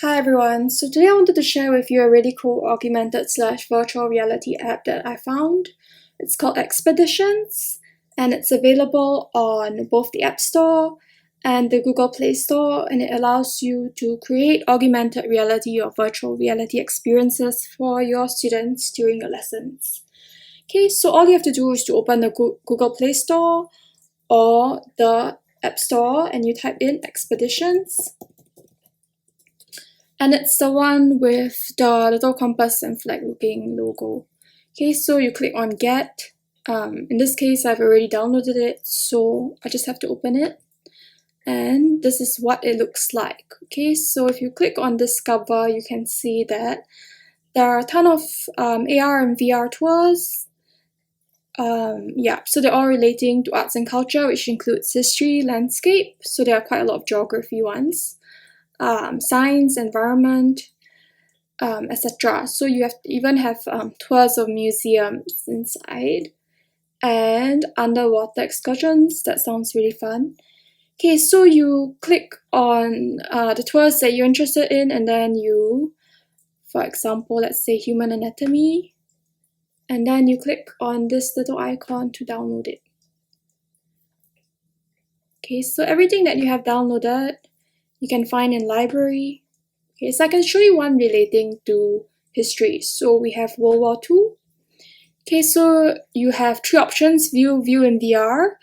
Hi everyone, so today I wanted to share with you a really cool augmented/virtual reality app that I found. It's called Expeditions and it's available on both the App Store and the Google Play Store, and it allows you to create augmented reality or virtual reality experiences for your students during your lessons. Okay, so all you have to do is to open the Google Play Store or the App Store and you type in Expeditions. And it's the one with the little compass and flag looking logo. Okay, so you click on Get. In this case, I've already downloaded it, so I just have to open it. And this is what it looks like. Okay, so if you click on Discover, you can see that there are a ton of AR and VR tours. So they're all relating to arts and culture, which includes history, landscape, so there are quite a lot of geography ones. Science, environment, etc. So you even have tours of museums inside and underwater excursions. That sounds really fun. Okay, so you click on the tours that you're interested in, and then you, for example, let's say human anatomy, and then you click on this little icon to download it. Okay, so everything that you have downloaded you can find in library. Okay, so I can show you one relating to history. So we have World War II. Okay, so you have three options: view in VR,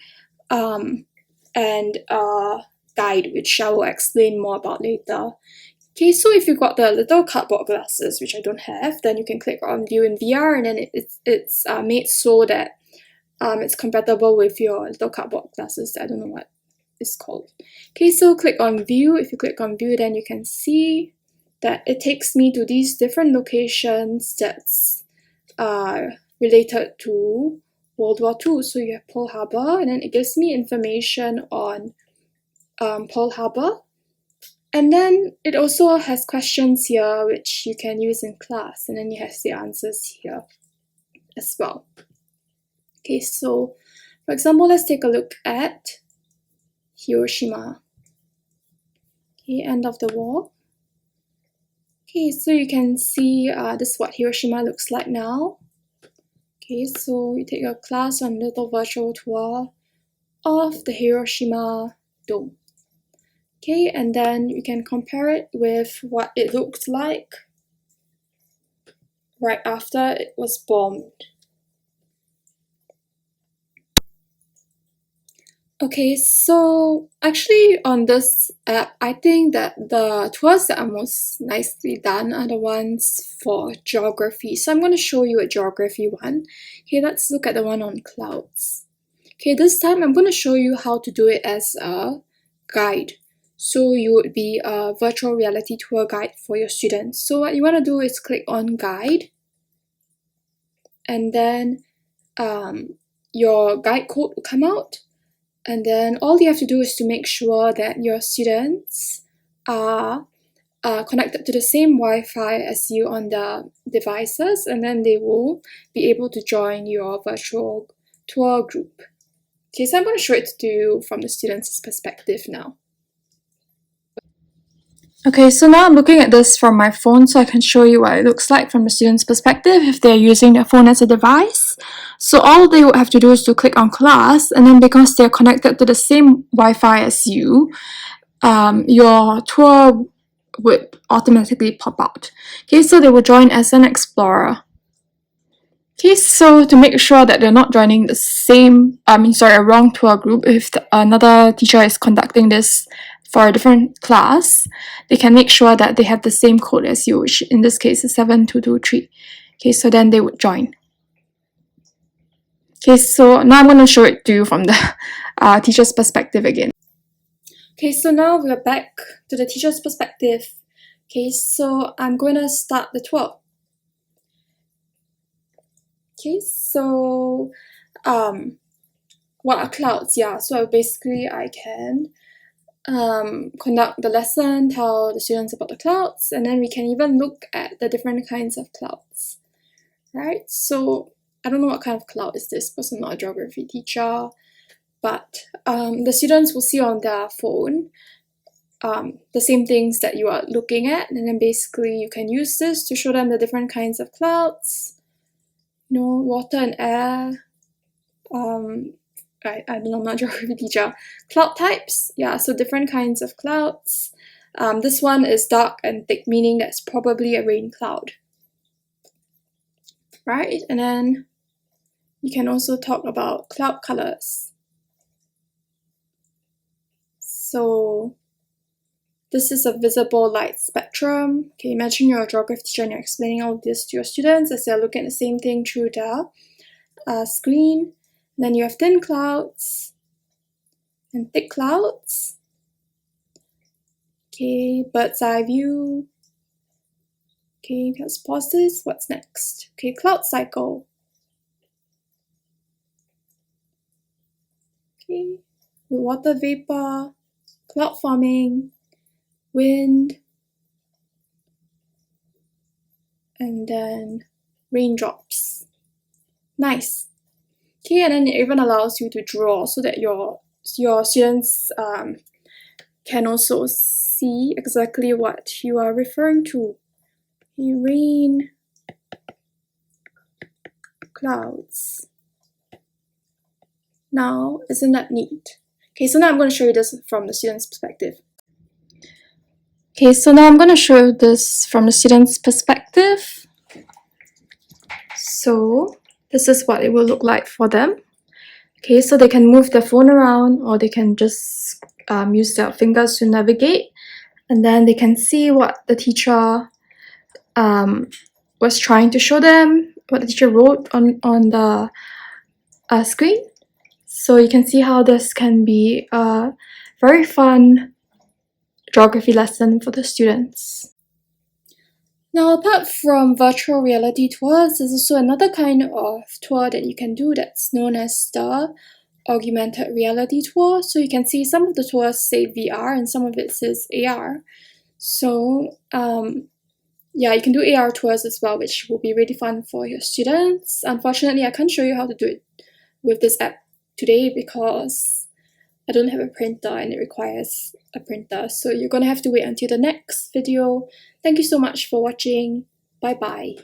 and guide, which I will explain more about later. Okay, so if you've got the little cardboard glasses, which I don't have, then you can click on view in VR, and then it's made so that it's compatible with your little cardboard glasses. I don't know what it's called. Okay, so click on view. If you click on view, then you can see that it takes me to these different locations that's related to World War II. So you have Pearl Harbor, and then it gives me information on Pearl Harbor. And then it also has questions here which you can use in class, and then you have the answers here as well. Okay, so for example, let's take a look at Hiroshima. Okay, end of the war. Okay, so you can see this is what Hiroshima looks like now. Okay, so you take your class on a little virtual tour of the Hiroshima dome. Okay, and then you can compare it with what it looked like right after it was bombed. Okay, so actually on this app, I think that the tours that are most nicely done are the ones for geography. So I'm going to show you a geography one. Okay, let's look at the one on clouds. Okay, this time I'm going to show you how to do it as a guide. So you would be a virtual reality tour guide for your students. So what you want to do is click on guide, and then your guide code will come out. And then all you have to do is to make sure that your students are connected to the same Wi-Fi as you on the devices, and then they will be able to join your virtual tour group. Okay, so I'm going to show it to you from the students' perspective now. Okay, so now I'm looking at this from my phone, so I can show you what it looks like from the student's perspective if they're using their phone as a device. So all they would have to do is to click on class, and then because they're connected to the same Wi-Fi as you, your tour would automatically pop out. Okay, so they will join as an explorer. Okay, so to make sure that they're not joining the same, a wrong tour group, if another teacher is conducting this for a different class, they can make sure that they have the same code as you, which in this case is 7223. Okay, so then they would join. Okay, so now I'm going to show it to you from the teacher's perspective again. Okay, so now we're back to the teacher's perspective. Okay, so I'm going to start the tour. Okay, so what are clouds? Yeah, so basically I can conduct the lesson, tell the students about the clouds, and then we can even look at the different kinds of clouds, right? So I don't know what kind of cloud is this because I'm not a geography teacher, but the students will see on their phone the same things that you are looking at, and then basically you can use this to show them the different kinds of clouds, water and air. I don't know, I'm not a geography teacher. Cloud types, yeah, so different kinds of clouds. This one is dark and thick, meaning that's probably a rain cloud. Right, and then you can also talk about cloud colors. So this is a visible light spectrum. Okay, imagine you're a geography teacher and you're explaining all this to your students as they're looking at the same thing through the screen. And then you have thin clouds and thick clouds. Okay, bird's eye view. Okay, let's pause this. What's next? Okay, cloud cycle. Okay, water vapor, cloud forming, wind, and then raindrops. Nice. Okay, and then it even allows you to draw so that your students can also see exactly what you are referring to. Rain, clouds. Now, isn't that neat? Okay, so now I'm going to show you this from the student's perspective. Okay, so now I'm going to show you this from the student's perspective. So this is what it will look like for them. Okay, so they can move their phone around, or they can just use their fingers to navigate, and then they can see what the teacher was trying to show them, what the teacher wrote on the screen. So you can see how this can be a very fun geography lesson for the students. Now, apart from virtual reality tours, there's also another kind of tour that you can do that's known as the augmented reality tour. So you can see some of the tours say VR and some of it says AR. So yeah, you can do AR tours as well, which will be really fun for your students. Unfortunately, I can't show you how to do it with this app today because I don't have a printer and it requires a printer. So you're gonna have to wait until the next video. Thank you so much for watching. Bye bye.